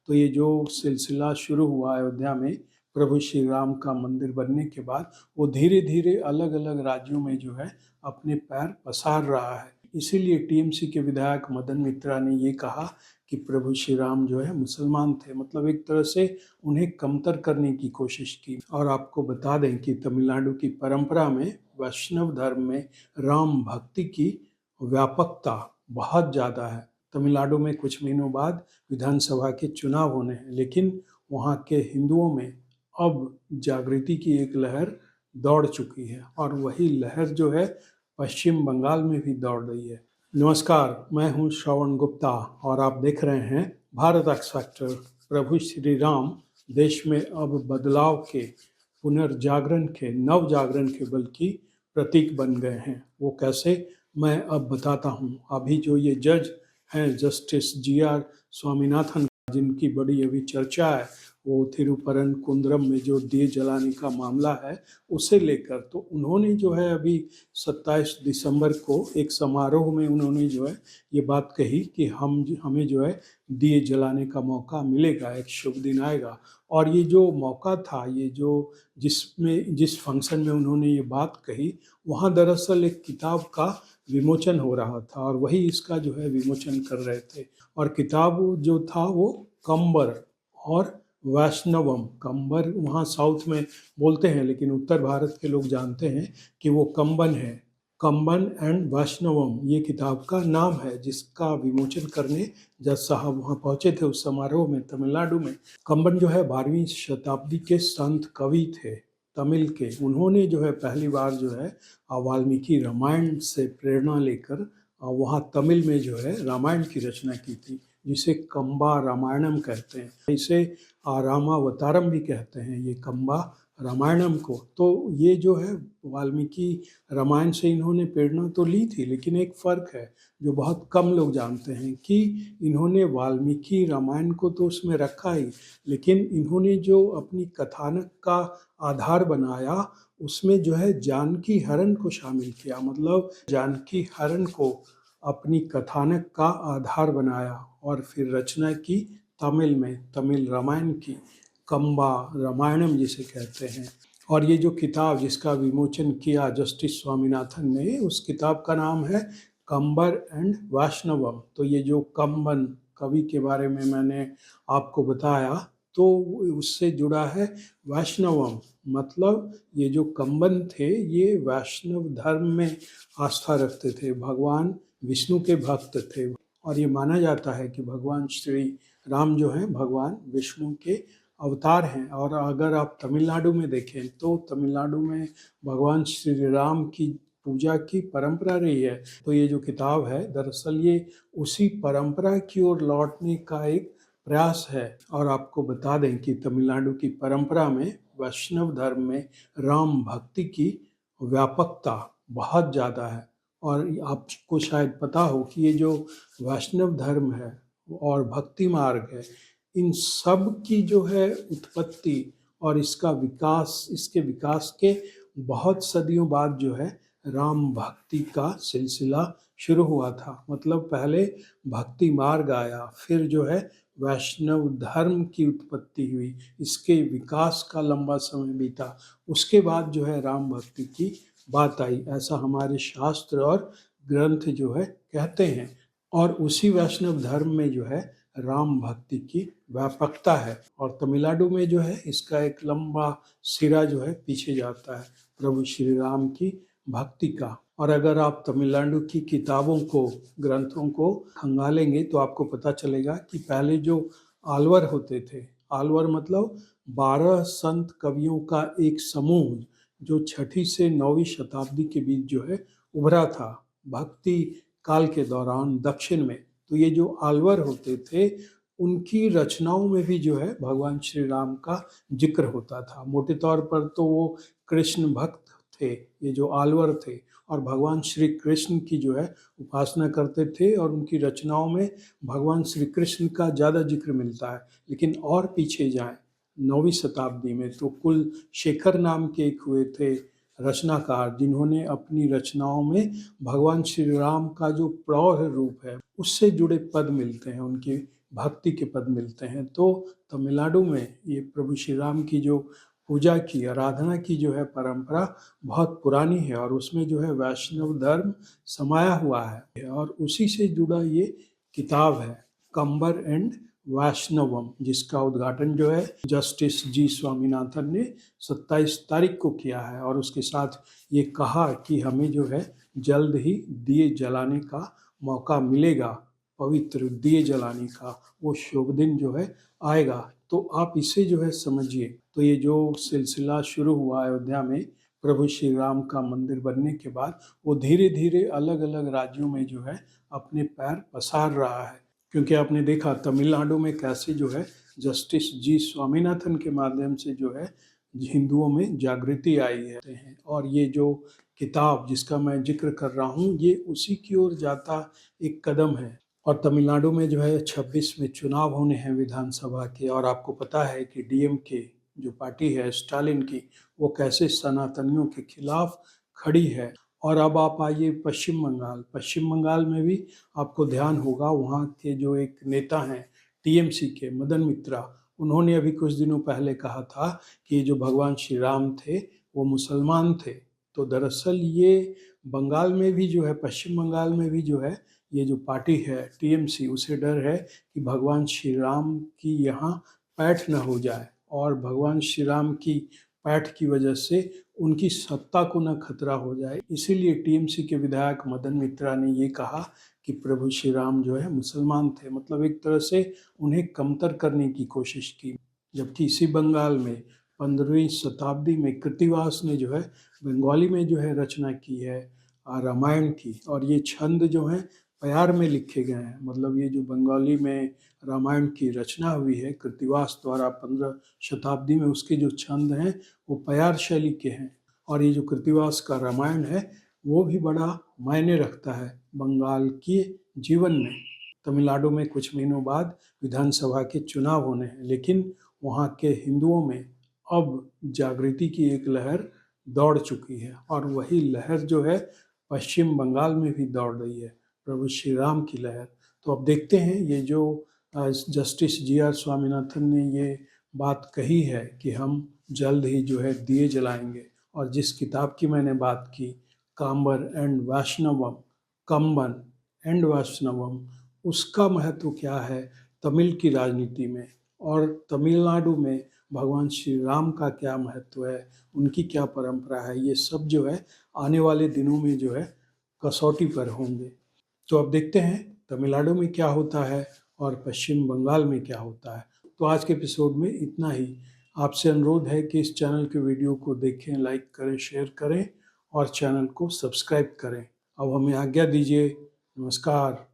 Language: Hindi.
तो ये जो सिलसिला शुरू हुआ अयोध्या में प्रभु श्री राम का मंदिर बनने के बाद, वो धीरे धीरे अलग अलग राज्यों में जो है अपने पैर पसार रहा है। इसीलिए टीएमसी के विधायक मदन मित्रा ने ये कहा कि प्रभु श्री राम जो है मुसलमान थे, मतलब एक तरह से उन्हें कमतर करने की कोशिश की। और आपको बता दें कि तमिलनाडु की परंपरा में, वैष्णव धर्म में राम भक्ति की व्यापकता बहुत ज़्यादा है। तमिलनाडु में कुछ महीनों बाद विधानसभा के चुनाव होने हैं, लेकिन वहाँ के हिंदुओं में अब जागृति की एक लहर दौड़ चुकी है, और वही लहर जो है पश्चिम बंगाल में भी दौड़ रही है। नमस्कार, मैं हूँ श्रवण गुप्ता और आप देख रहे हैं भारत एक्स फैक्टर। प्रभु श्री राम देश में अब बदलाव के, पुनर्जागरण के, नव जागरण के बल्कि प्रतीक बन गए हैं। वो कैसे, मैं अब बताता हूँ। अभी जो ये जज हैं, जस्टिस जीआर स्वामीनाथन, जिनकी बड़ी अभी चर्चा है, वो थिरुपरन कुंद्रम में जो दिए जलाने का मामला है उसे लेकर, तो उन्होंने जो है अभी 27 दिसंबर को एक समारोह में उन्होंने जो है ये बात कही कि हमें जो है दिए जलाने का मौका मिलेगा, एक शुभ दिन आएगा। और ये जो मौका था, ये जो जिस फंक्शन में उन्होंने ये बात कही, वहाँ दरअसल एक किताब का विमोचन हो रहा था, और वही इसका जो है विमोचन कर रहे थे। और किताब जो था वो कंबर और वैष्णवम, कंबर वहाँ साउथ में बोलते हैं, लेकिन उत्तर भारत के लोग जानते हैं कि वो कंबन है। कंबन एंड वैष्णवम ये किताब का नाम है, जिसका विमोचन करने जज साहब वहाँ पहुँचे थे उस समारोह में तमिलनाडु में। कंबन जो है 12वीं शताब्दी के संत कवि थे तमिल के। उन्होंने जो है पहली बार जो है वाल्मीकि रामायण से प्रेरणा लेकर वहाँ तमिल में जो है रामायण की रचना की थी, जिसे कंबा रामायणम कहते हैं। इसे रामावतारम भी कहते हैं, ये कंबा रामायणम को। तो ये जो है वाल्मीकि रामायण से इन्होंने प्रेरणा तो ली थी, लेकिन एक फ़र्क है जो बहुत कम लोग जानते हैं कि इन्होंने वाल्मीकि रामायण को तो उसमें रखा ही, लेकिन इन्होंने जो अपनी कथानक का आधार बनाया उसमें जो है जानकी हरण को शामिल किया। मतलब जानकी हरण को अपनी कथानक का आधार बनाया और फिर रचना की तमिल में, तमिल रामायण की, कंबा रामायणम जिसे कहते हैं। और ये जो किताब जिसका विमोचन किया जस्टिस स्वामीनाथन ने, उस किताब का नाम है कंबर एंड वैष्णवम। तो ये जो कंबन कवि के बारे में मैंने आपको बताया, तो उससे जुड़ा है वैष्णवम। मतलब ये जो कंबन थे ये वैष्णव धर्म में आस्था रखते थे, भगवान विष्णु के भक्त थे। और ये माना जाता है कि भगवान श्री राम जो हैं भगवान विष्णु के अवतार हैं। और अगर आप तमिलनाडु में देखें तो तमिलनाडु में भगवान श्री राम की पूजा की परंपरा रही है। तो ये जो किताब है दरअसल ये उसी परंपरा की ओर लौटने का एक प्रयास है। और आपको बता दें कि तमिलनाडु की परंपरा में, वैष्णव धर्म में राम भक्ति की व्यापकता बहुत ज़्यादा है। और आपको शायद पता हो कि ये जो वैष्णव धर्म है और भक्ति मार्ग है, इन सब की जो है उत्पत्ति और इसका विकास, इसके विकास के बहुत सदियों बाद जो है राम भक्ति का सिलसिला शुरू हुआ था। मतलब पहले भक्ति मार्ग आया, फिर जो है वैष्णव धर्म की उत्पत्ति हुई, इसके विकास का लंबा समय बीता, उसके बाद जो है राम भक्ति की बात आई। ऐसा हमारे शास्त्र और ग्रंथ जो है कहते हैं। और उसी वैष्णव धर्म में जो है राम भक्ति की व्यापकता है। और तमिलनाडु में जो है इसका एक लंबा सिरा जो है पीछे जाता है प्रभु श्री राम की भक्ति का। और अगर आप तमिलनाडु की किताबों को, ग्रंथों को खंगालेंगे तो आपको पता चलेगा कि पहले जो आलवर होते थे, आलवर मतलब 12 संत कवियों का एक समूह जो 6ठी से 9वीं शताब्दी के बीच जो है उभरा था भक्ति काल के दौरान दक्षिण में। तो ये जो आलवर होते थे, उनकी रचनाओं में भी जो है भगवान श्री राम का जिक्र होता था। मोटे तौर पर तो वो कृष्ण भक्त थे, ये जो आलवर थे, और भगवान श्री कृष्ण की जो है उपासना करते थे, और उनकी रचनाओं में भगवान श्री कृष्ण का ज़्यादा जिक्र मिलता है। लेकिन और पीछे जाएं 9वीं शताब्दी में तो कुल शेखर नाम के एक हुए थे रचनाकार, जिन्होंने अपनी रचनाओं में भगवान श्री राम का जो प्रौढ़ रूप है उससे जुड़े पद मिलते हैं उनकी भक्ति के पद मिलते हैं। तो तमिलनाडु में ये प्रभु श्री राम की जो पूजा की, आराधना की जो है परंपरा बहुत पुरानी है और उसमें जो है वैष्णव धर्म समाया हुआ है और उसी से जुड़ा ये किताब है कंबर एंड वैष्णवम, जिसका उद्घाटन जो है जस्टिस जी स्वामीनाथन ने 27 तारीख को किया है और उसके साथ ये कहा कि हमें जो है जल्द ही दिए जलाने का मौका मिलेगा, पवित्र दिए जलाने का वो शुभ दिन जो है आएगा। तो आप इसे जो है समझिए। तो ये जो सिलसिला शुरू हुआ अयोध्या में प्रभु श्री राम का मंदिर बनने के बाद, वो धीरे धीरे अलग अलग राज्यों में जो है अपने पैर पसार रहा है। क्योंकि आपने देखा तमिलनाडु में कैसे जो है जस्टिस जी स्वामीनाथन के माध्यम से जो है हिंदुओं में जागृति आई है और ये जो किताब जिसका मैं जिक्र कर रहा हूँ ये उसी की ओर जाता एक कदम है। और तमिलनाडु में जो है 26 में चुनाव होने हैं विधानसभा के और आपको पता है कि डीएमके जो पार्टी है स्टालिन की, वो कैसे सनातनियों के खिलाफ खड़ी है। और अब आप आइए पश्चिम बंगाल। पश्चिम बंगाल में भी आपको ध्यान होगा वहाँ के जो एक नेता हैं टीएमसी के मदन मित्रा, उन्होंने अभी कुछ दिनों पहले कहा था कि जो भगवान श्री राम थे वो मुसलमान थे। तो दरअसल ये बंगाल में भी जो है, पश्चिम बंगाल में भी जो है ये जो पार्टी है टीएमसी, उसे डर है कि भगवान श्री राम की यहाँ पैठ न हो जाए और भगवान श्री राम की पैठ की वजह से उनकी सत्ता को न खतरा हो जाए। इसीलिए टीएमसी के विधायक मदन मित्रा ने ये कहा कि प्रभु श्री राम जो है मुसलमान थे, मतलब एक तरह से उन्हें कमतर करने की कोशिश की। जबकि इसी बंगाल में 15वीं शताब्दी में कृत्तिवास ने जो है बंगाली में जो है रचना की है रामायण की, और ये छंद जो है प्यार में लिखे गए हैं। मतलब ये जो बंगाली में रामायण की रचना हुई है कृत्तिवास द्वारा 15 शताब्दी में, उसके जो छंद हैं वो प्यार शैली के हैं। और ये जो कृत्तिवास का रामायण है वो भी बड़ा मायने रखता है बंगाल के जीवन में। तमिलनाडु में कुछ महीनों बाद विधानसभा के चुनाव होने हैं, लेकिन वहाँ के हिंदुओं में अब जागृति की एक लहर दौड़ चुकी है और वही लहर जो है पश्चिम बंगाल में भी दौड़ रही है, प्रभु श्री राम की लहर। तो अब देखते हैं ये जो जस्टिस जी.आर. स्वामीनाथन ने ये बात कही है कि हम जल्द ही जो है दिए जलाएंगे, और जिस किताब की मैंने बात की कांबर एंड वैष्णवम, कंबन एंड वैष्णवम, उसका महत्व क्या है तमिल की राजनीति में, और तमिलनाडु में भगवान श्री राम का क्या महत्व है, उनकी क्या परंपरा है, ये सब जो है आने वाले दिनों में जो है कसौटी पर होंगे। तो अब देखते हैं तमिलनाडु में क्या होता है और पश्चिम बंगाल में क्या होता है। तो आज के एपिसोड में इतना ही। आपसे अनुरोध है कि इस चैनल के वीडियो को देखें, लाइक करें, शेयर करें और चैनल को सब्सक्राइब करें। अब हमें आज्ञा दीजिए। नमस्कार।